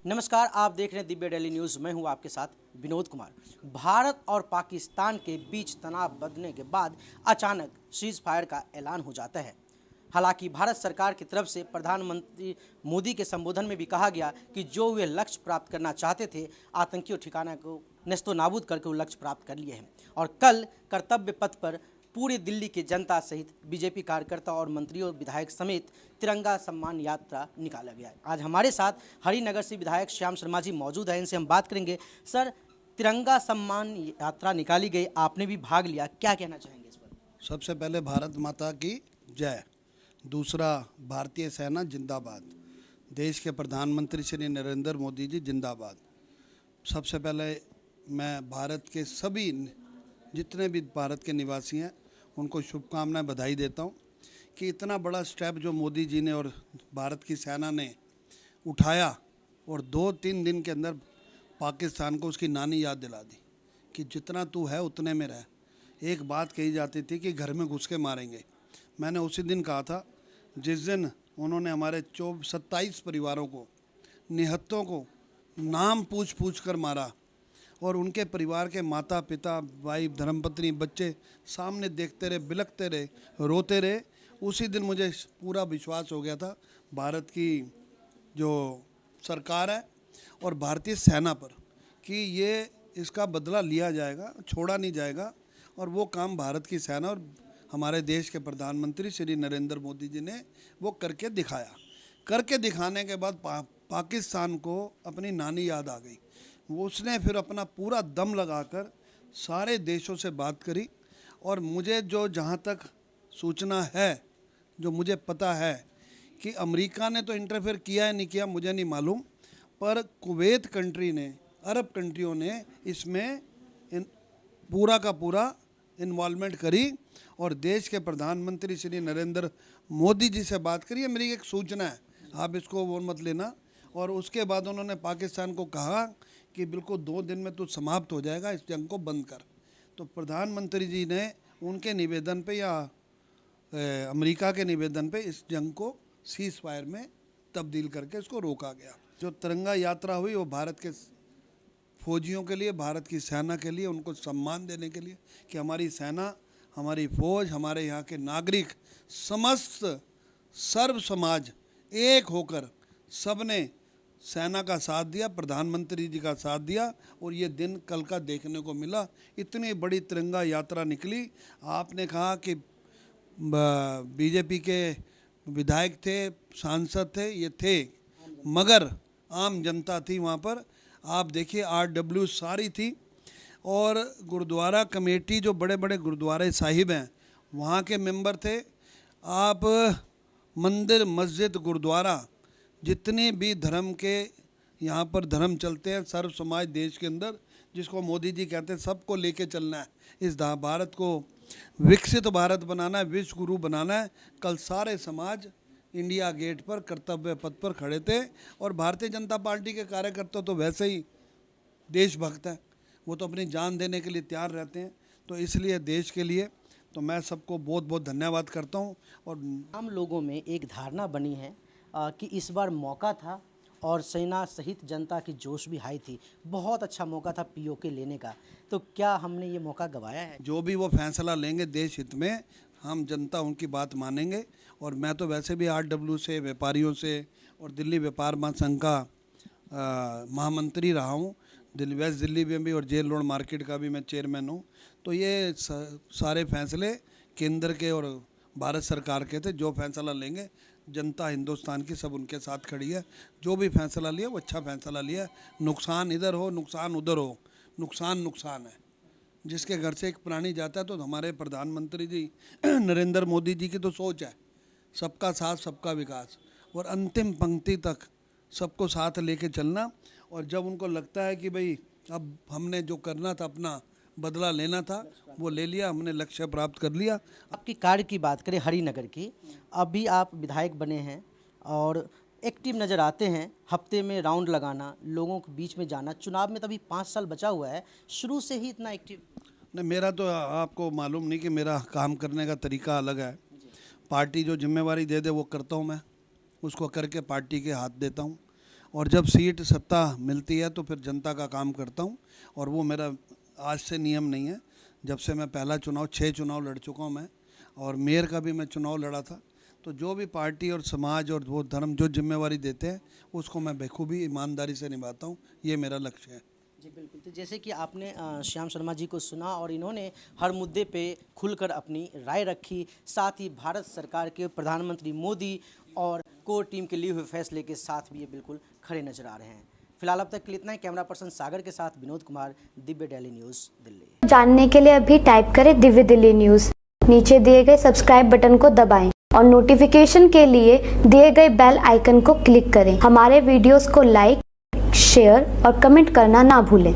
नमस्कार, आप देख रहे हैं दिव्य डेली न्यूज़। मैं हूं आपके साथ विनोद कुमार। भारत और पाकिस्तान के बीच तनाव बढ़ने के बाद अचानक सीज फायर का ऐलान हो जाता है। हालांकि भारत सरकार की तरफ से प्रधानमंत्री मोदी के संबोधन में भी कहा गया कि जो वे लक्ष्य प्राप्त करना चाहते थे, आतंकियों ठिकाना को नेस्तो नाबूद करके वो लक्ष्य प्राप्त कर लिए हैं। और कल कर्तव्य पथ पर पूरे दिल्ली की जनता सहित बीजेपी कार्यकर्ता और मंत्रियों विधायक समेत तिरंगा सम्मान यात्रा निकाला गया है। आज हमारे साथ हरिनगर से विधायक श्याम शर्मा जी मौजूद हैं, इनसे हम बात करेंगे। सर, तिरंगा सम्मान यात्रा निकाली गई, आपने भी भाग लिया, क्या कहना चाहेंगे इस पर? सबसे पहले भारत माता की जय। दूसरा, भारतीय सेना जिंदाबाद। देश के प्रधानमंत्री श्री नरेंद्र मोदी जी जिंदाबाद। सबसे पहले मैं भारत के सभी जितने भी भारत के निवासी हैं उनको शुभकामनाएं, बधाई देता हूं कि इतना बड़ा स्टेप जो मोदी जी ने और भारत की सेना ने उठाया और 2-3 दिन के अंदर पाकिस्तान को उसकी नानी याद दिला दी कि जितना तू है उतने में रह। एक बात कही जाती थी कि घर में घुस के मारेंगे। मैंने उसी दिन कहा था जिस दिन उन्होंने हमारे 27 परिवारों को, निहत्तों को नाम पूछ पूछ कर मारा और उनके परिवार के माता पिता, भाई, धर्मपत्नी, बच्चे सामने देखते रहे, बिलखते रहे, रोते रहे। उसी दिन मुझे पूरा विश्वास हो गया था भारत की जो सरकार है और भारतीय सेना पर कि ये इसका बदला लिया जाएगा, छोड़ा नहीं जाएगा। और वो काम भारत की सेना और हमारे देश के प्रधानमंत्री श्री नरेंद्र मोदी जी ने वो करके दिखाया। करके दिखाने के बाद पाकिस्तान को अपनी नानी याद आ गई। वो उसने फिर अपना पूरा दम लगाकर सारे देशों से बात करी और मुझे जो जहाँ तक सूचना है, जो मुझे पता है कि अमेरिका ने तो इंटरफेयर किया है नहीं किया मुझे नहीं मालूम, पर कुवैत कंट्री ने, अरब कंट्रियों ने इसमें पूरा का पूरा इन्वॉल्वमेंट करी और देश के प्रधानमंत्री श्री नरेंद्र मोदी जी से बात करी। मेरी एक सूचना है, आप इसको वो मत लेना। और उसके बाद उन्होंने पाकिस्तान को कहा कि बिल्कुल 2 दिन में तो समाप्त हो जाएगा, इस जंग को बंद कर। तो प्रधानमंत्री जी ने उनके निवेदन पे या अमेरिका के निवेदन पे इस जंग को सीज फायर में तब्दील करके इसको रोका गया। जो तिरंगा यात्रा हुई वो भारत के फौजियों के लिए, भारत की सेना के लिए, उनको सम्मान देने के लिए कि हमारी सेना, हमारी फौज, हमारे यहाँ के नागरिक, समस्त सर्व समाज एक होकर सबने सेना का साथ दिया, प्रधानमंत्री जी का साथ दिया और ये दिन कल का देखने को मिला। इतनी बड़ी तिरंगा यात्रा निकली। आपने कहा कि बीजेपी के विधायक थे, सांसद थे, ये थे, मगर आम जनता थी वहाँ पर। आप देखिए आरडब्ल्यू सारी थी और गुरुद्वारा कमेटी, जो बड़े बड़े गुरुद्वारे साहिब हैं, वहाँ के मेंबर थे। आप मंदिर, मस्जिद, गुरुद्वारा, जितने भी धर्म के यहाँ पर धर्म चलते हैं, सर्व समाज देश के अंदर, जिसको मोदी जी कहते हैं सबको लेके चलना है, इस भारत को विकसित भारत बनाना है, विश्व गुरु बनाना है। कल सारे समाज इंडिया गेट पर कर्तव्य पथ पर खड़े थे और भारतीय जनता पार्टी के कार्यकर्ता तो वैसे ही देशभक्त हैं, वो तो अपनी जान देने के लिए तैयार रहते हैं। तो इसलिए देश के लिए तो मैं सबको बहुत बहुत धन्यवाद करता हूँ। और आम लोगों में एक धारणा बनी है कि इस बार मौका था और सेना सहित जनता की जोश भी हाई थी, बहुत अच्छा मौका था पीओके लेने का, तो क्या हमने ये मौका गंवाया है? जो भी वो फैसला लेंगे देश हित में, हम जनता उनकी बात मानेंगे। और मैं तो वैसे भी आरडब्ल्यू से, व्यापारियों से और दिल्ली व्यापार महासंघ का महामंत्री रहा हूँ। दिल्ली, वेस्ट दिल्ली में भी और जेल रोड मार्केट का भी मैं चेयरमैन हूँ। तो ये सारे फैसले केंद्र के और भारत सरकार के थे। जो फैसला लेंगे, जनता हिंदुस्तान की सब उनके साथ खड़ी है। जो भी फैसला लिया वो अच्छा फैसला लिया। नुकसान इधर हो, नुकसान उधर हो, नुकसान नुकसान है। जिसके घर से एक प्राणी जाता है तो हमारे प्रधानमंत्री जी नरेंद्र मोदी जी की तो सोच है सबका साथ, सबका विकास और अंतिम पंक्ति तक सबको साथ लेके चलना। और जब उनको लगता है कि भाई अब हमने जो करना था, अपना बदला लेना था, वो ले लिया, हमने लक्ष्य प्राप्त कर लिया। आपकी कार्य की बात करें हरिनगर की, अभी आप विधायक बने हैं और एक्टिव नज़र आते हैं, हफ्ते में राउंड लगाना, लोगों के बीच में जाना। चुनाव में तभी 5 साल बचा हुआ है, शुरू से ही इतना एक्टिव? नहीं, मेरा तो आपको मालूम नहीं कि मेरा काम करने का तरीका अलग है। पार्टी जो जिम्मेवारी दे दे वो करता हूँ मैं, उसको करके पार्टी के हाथ देता हूँ। और जब सीट सत्ता मिलती है तो फिर जनता का काम करता हूँ। और वो मेरा आज से नियम नहीं है, जब से मैं पहला चुनाव 6 चुनाव लड़ चुका हूँ मैं, और मेयर का भी मैं चुनाव लड़ा था। तो जो भी पार्टी और समाज और वो धर्म जो जिम्मेवारी देते हैं उसको मैं बखूबी ईमानदारी से निभाता हूँ, ये मेरा लक्ष्य है। जी बिल्कुल। तो जैसे कि आपने श्याम शर्मा जी को सुना और इन्होंने हर मुद्दे पे खुलकर अपनी राय रखी, साथ ही भारत सरकार के प्रधानमंत्री मोदी और कोर टीम के लिए हुए फैसले के साथ भी ये बिल्कुल खड़े नजर आ रहे हैं। फिलहाल अब तक के लिए इतना ही। कैमरा पर्सन सागर के साथ विनोद कुमार, दिव्य डेली न्यूज़, दिल्ली। जानने के लिए अभी टाइप करें दिव्य दिल्ली न्यूज़, नीचे दिए गए सब्सक्राइब बटन को दबाएं और नोटिफिकेशन के लिए दिए गए बेल आइकन को क्लिक करें। हमारे वीडियोस को लाइक, शेयर और कमेंट करना ना भूलें।